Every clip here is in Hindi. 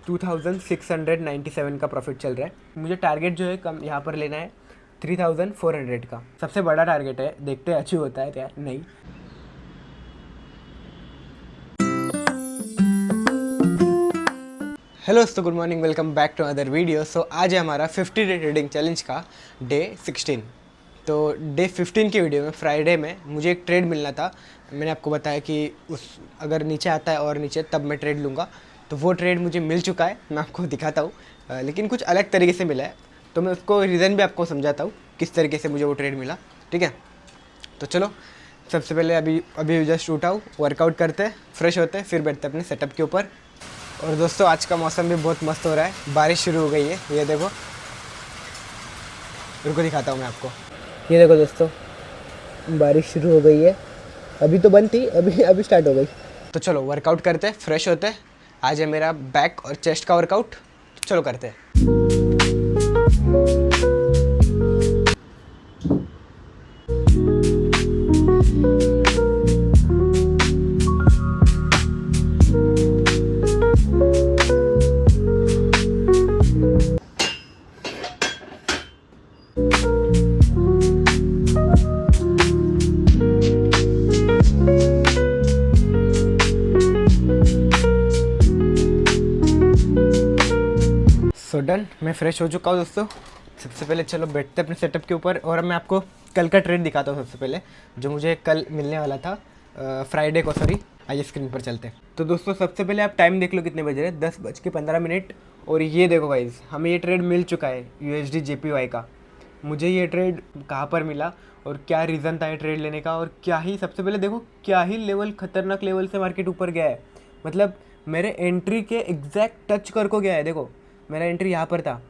2697 का प्रॉफिट चल रहा है। मुझे टारगेट जो है कम यहाँ पर लेना है 3400 का, सबसे बड़ा टारगेट है। देखते हैं अचीव होता है क्या नहीं। हेलो दोस्तों, good morning, welcome back to other video. So आज है हमारा 50 डे ट्रेडिंग चैलेंज का डे 16। तो डे 15 की वीडियो में फ्राइडे में मुझे एक ट्रेड मिलना था। मैंने आपको बताया कि उस अगर नीचे आता है और नीचे तब मैं ट्रेड लूँगा, तो वो ट्रेड मुझे मिल चुका है। मैं आपको दिखाता हूँ, लेकिन कुछ अलग तरीके से मिला है। तो मैं उसको रीज़न भी आपको समझाता हूँ किस तरीके से मुझे वो ट्रेड मिला, ठीक है। तो चलो, सबसे पहले अभी जस्ट उठाओ, वर्कआउट करते हैं, फ्रेश होते हैं, फिर बैठते हैं अपने सेटअप के ऊपर। और दोस्तों आज का मौसम भी बहुत मस्त हो रहा है, बारिश शुरू हो गई है। ये देखो, रुको दिखाता हूँ मैं आपको। ये देखो दोस्तों, बारिश शुरू हो गई है। अभी तो बंद थी, अभी स्टार्ट हो गई। तो चलो वर्कआउट करते हैं, फ्रेश होते हैं। आज है मेरा बैक और चेस्ट का वर्कआउट, तो चलो करते हैं। सो डन, मैं फ्रेश हो चुका हूँ दोस्तों। सबसे पहले चलो बैठते हैं अपने सेटअप के ऊपर, और मैं आपको कल का ट्रेड दिखाता हूँ सबसे पहले, जो मुझे कल मिलने वाला था, फ्राइडे को। सॉरी, आइए स्क्रीन पर चलते हैं। तो दोस्तों सबसे पहले आप टाइम देख लो कितने बज रहे हैं, 10:15। और ये देखो गाइस, हमें ये ट्रेड मिल चुका है USD JPY का। मुझे ये ट्रेड कहाँ पर मिला और क्या रीज़न था ये ट्रेड लेने का, और क्या ही सबसे पहले देखो क्या ही लेवल, खतरनाक लेवल से मार्केट ऊपर गया है। मतलब मेरे एंट्री के एग्जैक्ट टच कर को गया है। देखो मेरा एंट्री यहाँ पर था,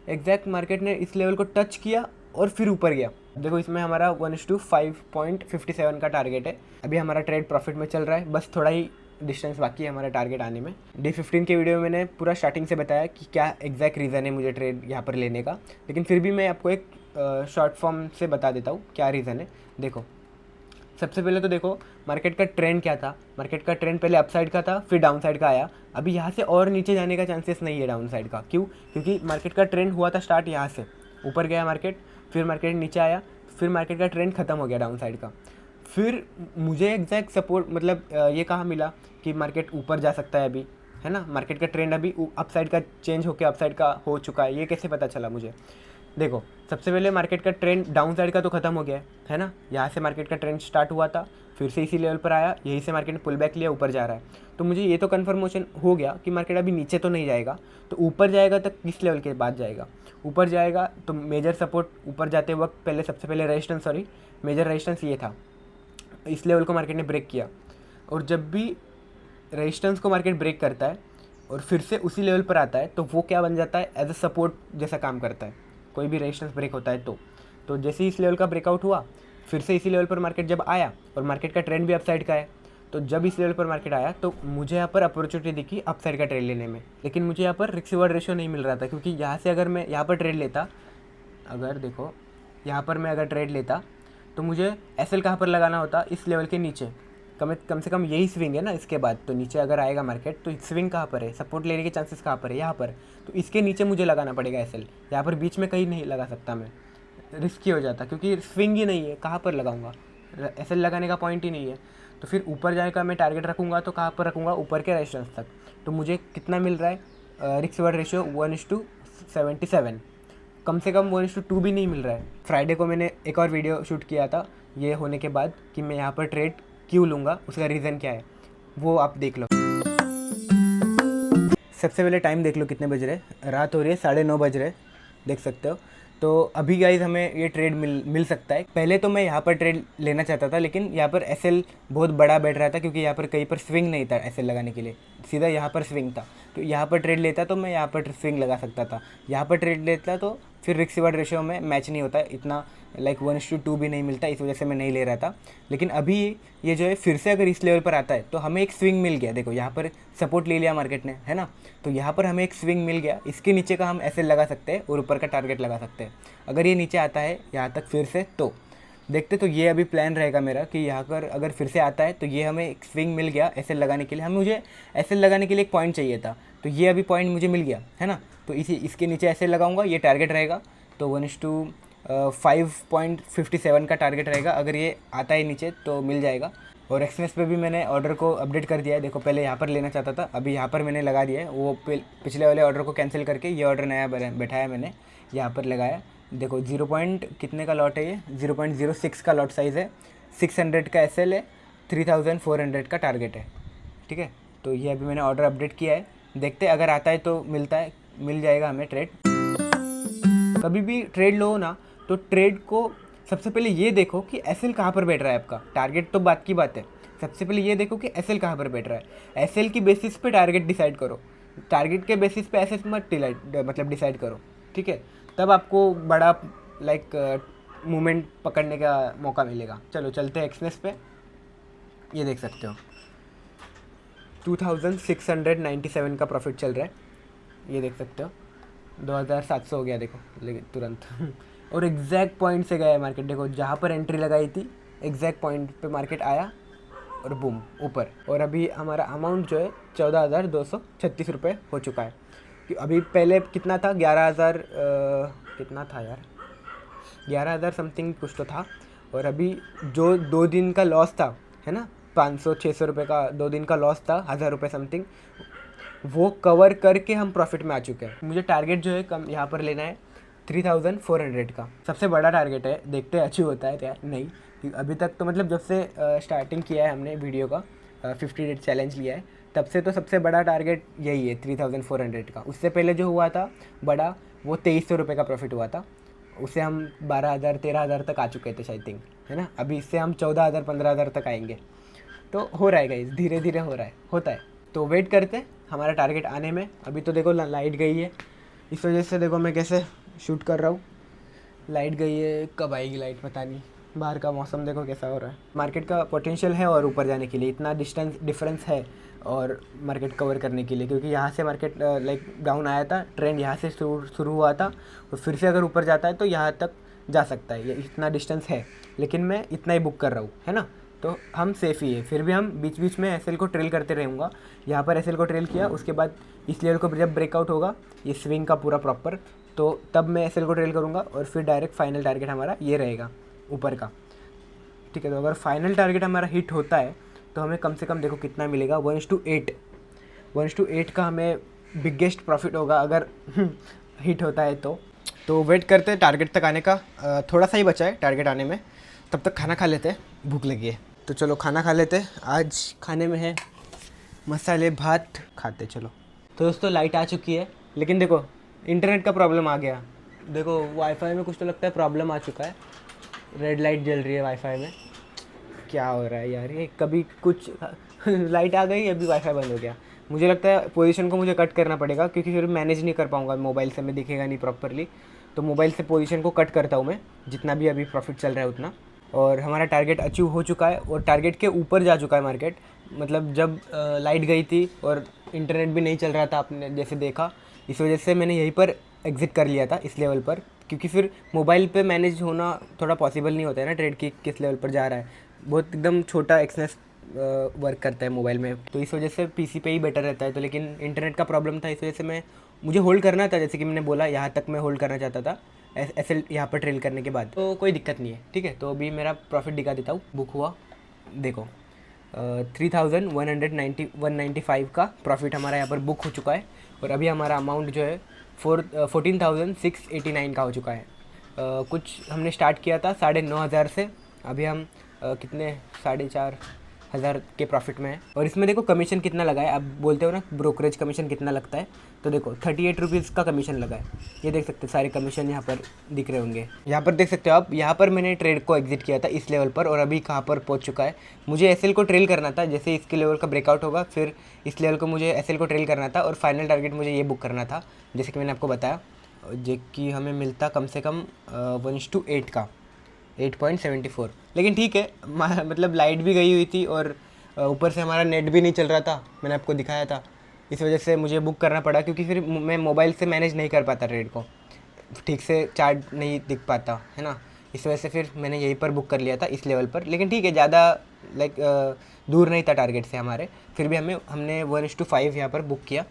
एग्जैक्ट मार्केट ने इस लेवल को टच किया और फिर ऊपर गया। देखो इसमें हमारा 1:5.57 का टारगेट है। अभी हमारा ट्रेड प्रॉफिट में चल रहा है, बस थोड़ा ही डिस्टेंस बाकी है हमारा टारगेट आने में। डे 15 के वीडियो में मैंने पूरा स्टार्टिंग से बताया कि क्या एग्जैक्ट रीज़न है मुझे ट्रेड यहाँ पर लेने का, लेकिन फिर भी मैं आपको एक शॉर्ट फॉर्म से बता देता हूँ क्या रीज़न है। देखो सबसे पहले तो देखो मार्केट का ट्रेंड क्या था। मार्केट का ट्रेंड पहले अपसाइड का था, फिर डाउन साइड का आया। अभी यहाँ से और नीचे जाने का चांसेस नहीं है डाउन साइड का। क्यों? क्योंकि मार्केट का ट्रेंड हुआ था स्टार्ट यहाँ से, ऊपर गया मार्केट, फिर मार्केट नीचे आया, फिर मार्केट का ट्रेंड खत्म हो गया डाउन साइड का। फिर मुझे एग्जैक्ट सपोर्ट मतलब ये कहाँ मिला कि मार्केट ऊपर जा सकता है अभी, है ना। मार्केट का ट्रेंड अभी अपसाइड का चेंज होकर अपसाइड का हो चुका है, ये कैसे पता चला मुझे? देखो सबसे पहले मार्केट का ट्रेंड डाउन साइड का तो ख़त्म हो गया है ना। यहाँ से मार्केट का ट्रेंड स्टार्ट हुआ था, फिर से इसी लेवल पर आया, यहीं से मार्केट ने पुल बैक लिया, ऊपर जा रहा है। तो मुझे ये तो कन्फर्मेशन हो गया कि मार्केट अभी नीचे तो नहीं जाएगा, तो ऊपर जाएगा तक किस लेवल के बाद जाएगा? ऊपर जाएगा तो मेजर सपोर्ट ऊपर जाते वक्त पहले सबसे पहले रेजिस्टेंस, सॉरी मेजर रेजिस्टेंस ये था, इस लेवल को मार्केट ने ब्रेक किया। और जब भी रेजिस्टेंस को मार्केट ब्रेक करता है और फिर से उसी लेवल पर आता है, तो वो क्या बन जाता है? एज अ सपोर्ट जैसा काम करता है। कोई भी रेजिस्टेंस ब्रेक होता है तो जैसे ही इस लेवल का ब्रेकआउट हुआ, फिर से इसी लेवल पर मार्केट जब आया, और मार्केट का ट्रेंड भी अपसाइड का है, तो जब इस लेवल पर मार्केट आया तो मुझे यहाँ पर अपॉर्चुनिटी दिखी अपसाइड का ट्रेड लेने में। लेकिन मुझे यहाँ पर रिस्क रिवॉर्ड रेशियो नहीं मिल रहा था, क्योंकि यहाँ से अगर मैं यहाँ पर ट्रेड लेता, अगर देखो यहाँ पर मैं अगर ट्रेड लेता, तो मुझे SL कहाँ पर लगाना होता? इस लेवल के नीचे। कम से कम यही स्विंग है ना। इसके बाद तो नीचे अगर आएगा मार्केट, तो स्विंग कहाँ पर है? सपोर्ट लेने के चांसेस कहाँ पर है? यहाँ पर। तो इसके नीचे मुझे लगाना पड़ेगा SL। यहाँ पर बीच में कहीं नहीं लगा सकता मैं, रिस्की हो जाता, क्योंकि स्विंग ही नहीं है। कहाँ पर लगाऊंगा? SL लगाने का पॉइंट ही नहीं है। तो फिर ऊपर जाने का मैं टारगेट रखूँगा, तो कहाँ पर रखूँगा? ऊपर के रेजिस्टेंस तक। तो मुझे कितना मिल रहा है रिस्क रिवॉर्ड रेशियो? 1:77। कम से कम 1:2 भी नहीं मिल रहा है। फ्राइडे को मैंने एक और वीडियो शूट किया था ये होने के बाद, कि मैं यहाँ पर ट्रेड क्यों लूँगा, उसका रीज़न क्या है, वो आप देख लो। सबसे पहले टाइम देख लो कितने बज रहे, रात हो रही है, 9:30 बज रहे, देख सकते हो। तो अभी गाइज हमें ये ट्रेड मिल सकता है। पहले तो मैं यहाँ पर ट्रेड लेना चाहता था, लेकिन यहाँ पर SL बहुत बड़ा बैठ रहा था, क्योंकि यहाँ पर कहीं पर स्विंग नहीं था SL लगाने के लिए, सीधा यहाँ पर स्विंग था। तो यहाँ पर ट्रेड लेता तो मैं यहाँ पर स्विंग लगा सकता था। यहाँ पर ट्रेड लेता तो फिर रिस्क रिवॉर्ड रेशियो में मैच नहीं होता इतना, लाइक 1:2 भी नहीं मिलता, इस वजह से मैं नहीं ले रहा था। लेकिन अभी ये जो है फिर से अगर इस लेवल पर आता है, तो हमें एक स्विंग मिल गया। देखो यहाँ पर सपोर्ट ले लिया मार्केट ने, है ना। तो यहाँ पर हमें एक स्विंग मिल गया, इसके नीचे का हम SL लगा सकते हैं और ऊपर का टारगेट लगा सकते हैं। अगर ये नीचे आता है यहाँ तक फिर से, तो देखते। तो ये अभी प्लान रहेगा मेरा कि यहाँ पर अगर फिर से आता है, तो ये हमें एक स्विंग मिल गया SL लगाने के लिए। मुझे SL लगाने के लिए एक पॉइंट चाहिए था, तो ये अभी पॉइंट मुझे मिल गया है ना, तो इसके नीचे ऐसे लगाऊंगा, ये टारगेट रहेगा, तो 5.57 का टारगेट रहेगा। अगर ये आता है नीचे तो मिल जाएगा। और एक्सनेस पे भी मैंने ऑर्डर को अपडेट कर दिया है। देखो पहले यहाँ पर लेना चाहता था, अभी यहाँ पर मैंने लगा दिया है। वो पिछले वाले ऑर्डर को कैंसिल करके ये ऑर्डर नया बैठाया मैंने, यहाँ पर लगाया। देखो 0 पॉइंट कितने का लॉट है ये, 0.06 का लॉट साइज़ है, 600 का SL है, 3400 का टारगेट है। ठीक है, तो ये अभी मैंने ऑर्डर अपडेट किया है। देखते हैं अगर आता है तो मिल जाएगा हमें ट्रेड। कभी भी ट्रेड लो ना तो ट्रेड को सबसे पहले ये देखो कि SL कहाँ पर बैठ रहा है आपका। टारगेट तो बात की बात है, सबसे पहले ये देखो कि SL कहाँ पर बैठ रहा है। SL की बेसिस पे टारगेट डिसाइड करो, टारगेट के बेसिस पे SL मत डिसाइड करो। ठीक है, तब आपको बड़ा मूवमेंट पकड़ने का मौका मिलेगा। चलो चलते हैं एक्सनेस पे। ये देख सकते हो 2697 का प्रॉफिट चल रहा है, ये देख सकते हो। 2700 हो गया देखो, लेकिन तुरंत और एग्जैक्ट पॉइंट से गया है मार्केट। देखो जहाँ पर एंट्री लगाई थी एग्जैक्ट पॉइंट पे मार्केट आया और बूम ऊपर। और अभी हमारा अमाउंट जो है 14,236 रुपये हो चुका है। कि अभी पहले कितना था, 11,000 कितना था यार, 11,000 समथिंग कुछ तो था। और अभी जो 2 दिन का लॉस था है ना, 500-600 रुपये का 2 दिन का लॉस था, 1,000 रुपये समथिंग, वो कवर करके हम प्रॉफिट में आ चुके हैं। मुझे टारगेट जो है कम यहाँ पर लेना है 3,400 का, सबसे बड़ा टारगेट है। देखते हैं अचीव होता है क्या नहीं। अभी तक तो मतलब जब से स्टार्टिंग किया है हमने वीडियो का, 50 डेज चैलेंज लिया है, तब से तो सबसे बड़ा टारगेट यही है 3,400 का। उससे पहले जो हुआ था बड़ा, वो 2,300 रुपये का प्रॉफिट हुआ था। उससे हम 12,000-13,000 तक आ चुके थे शायद थिंक, है ना। अभी इससे हम 14,000-15,000 तक आएंगे। तो हो रहा है गाइस, धीरे धीरे हो रहा है, होता है। तो वेट करते हैं हमारा टारगेट आने में। अभी तो देखो लाइट गई है, इस वजह से देखो मैं कैसे शूट कर रहा हूँ। लाइट गई है, कब आएगी लाइट पता नहीं। बाहर का मौसम देखो कैसा हो रहा है। मार्केट का पोटेंशियल है और ऊपर जाने के लिए इतना डिफरेंस है और मार्केट कवर करने के लिए, क्योंकि यहाँ से मार्केट डाउन आया था, ट्रेंड यहाँ से शुरू हुआ था और फिर से अगर ऊपर जाता है तो यहाँ तक जा सकता है। ये इतना डिस्टेंस है, लेकिन मैं इतना ही बुक कर रहा हूँ, है ना। तो हम सेफ़ ही है। फिर भी हम बीच बीच में SL को ट्रेल करते रहूँगा। यहाँ पर SL को ट्रेल किया, उसके बाद इस लेवल को जब ब्रेकआउट होगा ये स्विंग का पूरा प्रॉपर, तो तब मैं SL को ट्रेल करूँगा और फिर डायरेक्ट फाइनल टारगेट हमारा ये रहेगा ऊपर का। ठीक है, तो अगर फाइनल टारगेट हमारा हिट होता है तो हमें कम से कम देखो कितना मिलेगा, 1:8 का हमें बिगेस्ट प्रॉफिट होगा अगर हिट होता है तो वेट करते हैं टारगेट तक आने का। थोड़ा सा ही बचा है टारगेट आने में, तब तक खाना खा लेते हैं, भूख लगी है। तो चलो खाना खा लेते हैं। आज खाने में है मसाले भात, खाते चलो। तो दोस्तों लाइट आ चुकी है, लेकिन देखो इंटरनेट का प्रॉब्लम आ गया। देखो वाईफाई में कुछ तो लगता है प्रॉब्लम आ चुका है, रेड लाइट जल रही है वाईफाई में। क्या हो रहा है यार, ये कभी कुछ लाइट आ गई, अभी वाईफाई बंद हो गया। मुझे लगता है पोजीशन को मुझे कट करना पड़ेगा, क्योंकि फिर मैनेज नहीं कर पाऊँगा मोबाइल से, मैं दिखेगा नहीं प्रॉपरली। तो मोबाइल से पोजीशन को कट करता हूँ मैं, जितना भी अभी प्रॉफिट चल रहा है उतना। और हमारा टारगेट अचीव हो चुका है और टारगेट के ऊपर जा चुका है मार्केट। मतलब जब लाइट गई थी और इंटरनेट भी नहीं चल रहा था, आपने जैसे देखा, इस वजह से मैंने यहीं पर एग्ज़िट कर लिया था इस लेवल पर, क्योंकि फिर मोबाइल पे मैनेज होना थोड़ा पॉसिबल नहीं होता है ना, ट्रेड की किस लेवल पर जा रहा है। बहुत एकदम छोटा एक्सनेस वर्क करता है मोबाइल में, तो इस वजह से पीसी पे ही बेटर रहता है। तो लेकिन इंटरनेट का प्रॉब्लम था, इस वजह से मुझे होल्ड करना था, जैसे कि मैंने बोला यहाँ तक मैं होल्ड करना चाहता था SL यहाँ पर ट्रेल करने के बाद। तो कोई दिक्कत नहीं है, ठीक है। तो अभी मेरा प्रॉफिट दिखा देता हूँ, बुक हुआ देखो 3,195 का प्रॉफिट हमारा यहाँ पर बुक हो चुका है। और अभी हमारा अमाउंट जो है 14,689 का हो चुका है। कुछ हमने स्टार्ट किया था 9,500 से, अभी हम कितने 4,500 के प्रॉफिट में है। और इसमें देखो कमीशन कितना लगा है, आप बोलते हो ना ब्रोकरेज कमीशन कितना लगता है, तो देखो 38 रुपीज़ का कमीशन लगा है। ये देख सकते हो सारे कमीशन यहाँ पर दिख रहे होंगे। यहाँ पर देख सकते हो आप, यहाँ पर मैंने ट्रेड को एग्जिट किया था इस लेवल पर, और अभी कहाँ पर पहुँच चुका है। मुझे SL को ट्रेल करना था, जैसे इसके लेवल का ब्रेकआउट होगा फिर इस लेवल को मुझे SL को ट्रेल करना था और फाइनल टारगेट मुझे ये बुक करना था, जैसे कि मैंने आपको बताया, जो कि हमें मिलता कम से कम 1:8 का 8.74। लेकिन ठीक है, मतलब लाइट भी गई हुई थी और ऊपर से हमारा नेट भी नहीं चल रहा था, मैंने आपको दिखाया था। इस वजह से मुझे बुक करना पड़ा, क्योंकि फिर मैं मोबाइल से मैनेज नहीं कर पाता ट्रेड को, ठीक से चार्ट नहीं दिख पाता है ना। इस वजह से फिर मैंने यहीं पर बुक कर लिया था इस लेवल पर। लेकिन ठीक है, ज़्यादा दूर नहीं था टारगेट से हमारे, फिर भी हमने 1:5 यहाँ पर बुक किया।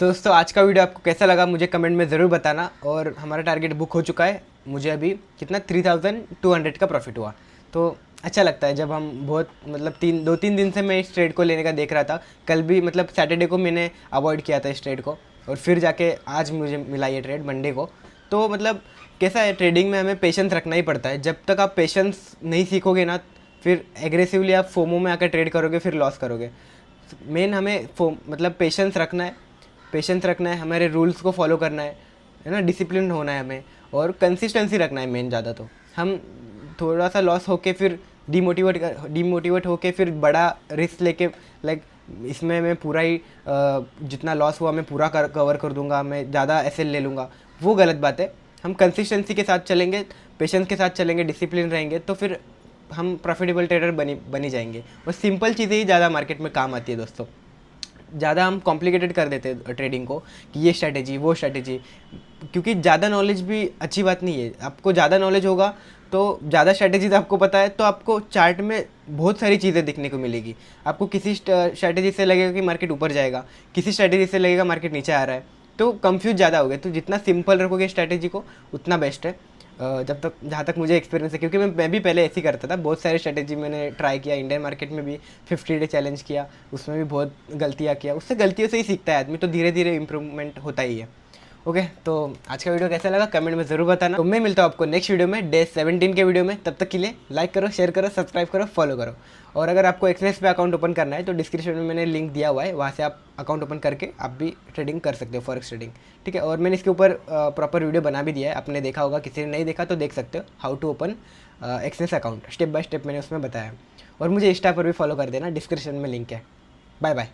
तो दोस्तों आज का वीडियो आपको कैसा लगा मुझे कमेंट में ज़रूर बताना। और हमारा टारगेट बुक हो चुका है, मुझे अभी कितना 3200 का प्रॉफिट हुआ। तो अच्छा लगता है जब हम बहुत मतलब 2-3 दिन से मैं इस ट्रेड को लेने का देख रहा था। कल भी मतलब सैटरडे को मैंने अवॉइड किया था इस ट्रेड को, और फिर जाके आज मुझे मिला ये ट्रेड मंडे को। तो मतलब कैसा है, ट्रेडिंग में हमें पेशेंस रखना ही पड़ता है। जब तक आप पेशेंस नहीं सीखोगे ना, फिर एग्रेसिवली आप फोमो में आकर ट्रेड करोगे, फिर लॉस करोगे। मेन हमें मतलब पेशेंस रखना है, हमारे रूल्स को फॉलो करना है ना, डिसिप्लिन होना है हमें, और कंसिस्टेंसी रखना है मेन ज़्यादा। तो हम थोड़ा सा लॉस होके फिर डीमोटिवेट होके फिर बड़ा रिस्क लेके लाइक इसमें मैं पूरा ही जितना लॉस हुआ मैं पूरा कवर कर दूंगा, मैं ज़्यादा एसएल ले लूँगा, वो गलत बात है। हम कंसिस्टेंसी के साथ चलेंगे, पेशेंस के साथ चलेंगे, डिसिप्लिन रहेंगे, तो फिर हम प्रॉफिटेबल ट्रेडर बनी जाएंगे। और सिंपल चीज़ें ही ज़्यादा मार्केट में काम आती है दोस्तों। ज़्यादा हम कॉम्प्लिकेटेड कर देते हैं ट्रेडिंग को कि ये स्ट्रैटेजी वो स्ट्रैटेजी, क्योंकि ज़्यादा नॉलेज भी अच्छी बात नहीं है। आपको ज़्यादा नॉलेज होगा तो ज़्यादा स्ट्रैटेजीज आपको पता है तो आपको चार्ट में बहुत सारी चीज़ें दिखने को मिलेगी। आपको किसी स्ट्रैटेजी से लगेगा कि मार्केट ऊपर जाएगा, किसी स्ट्रैटेजी से लगेगा मार्केट नीचे आ रहा है, तो कंफ्यूज ज़्यादा हो गए। तो जितना सिंपल रखोगे स्ट्रैटेजी को उतना बेस्ट है। जब तक जहाँ तक मुझे एक्सपीरियंस है, क्योंकि मैं भी पहले ऐसे ही करता था। बहुत सारे स्ट्रैटेजी मैंने ट्राई किया, इंडियन मार्केट में भी 50 डे चैलेंज किया, उसमें भी बहुत गलतियाँ किया। उससे गलतियों से ही सीखता है आदमी, तो धीरे धीरे इंप्रूवमेंट होता ही है। ओके, तो आज का वीडियो कैसा लगा कमेंट में ज़रूर बताना। तो मैं मिलता हूँ आपको नेक्स्ट वीडियो में, डे 17 के वीडियो में। तब तक के लिए लाइक करो, शेयर करो, सब्सक्राइब करो, फॉलो करो। और अगर आपको एक्सनेस पे अकाउंट ओपन करना है तो डिस्क्रिप्शन में मैंने लिंक दिया हुआ है, वहाँ से आप अकाउंट ओपन करके आप भी ट्रेडिंग कर सकते हो, फॉरेक्स ट्रेडिंग। ठीक है, और मैंने इसके ऊपर प्रॉपर वीडियो बना भी दिया है, आपने देखा होगा, किसी ने नहीं देखा तो देख सकते हो, how to open Exness account, step by step मैंने उसमें बताया। और मुझे इंस्टा पर भी फॉलो कर देना, डिस्क्रिप्शन में लिंक है। Bye bye.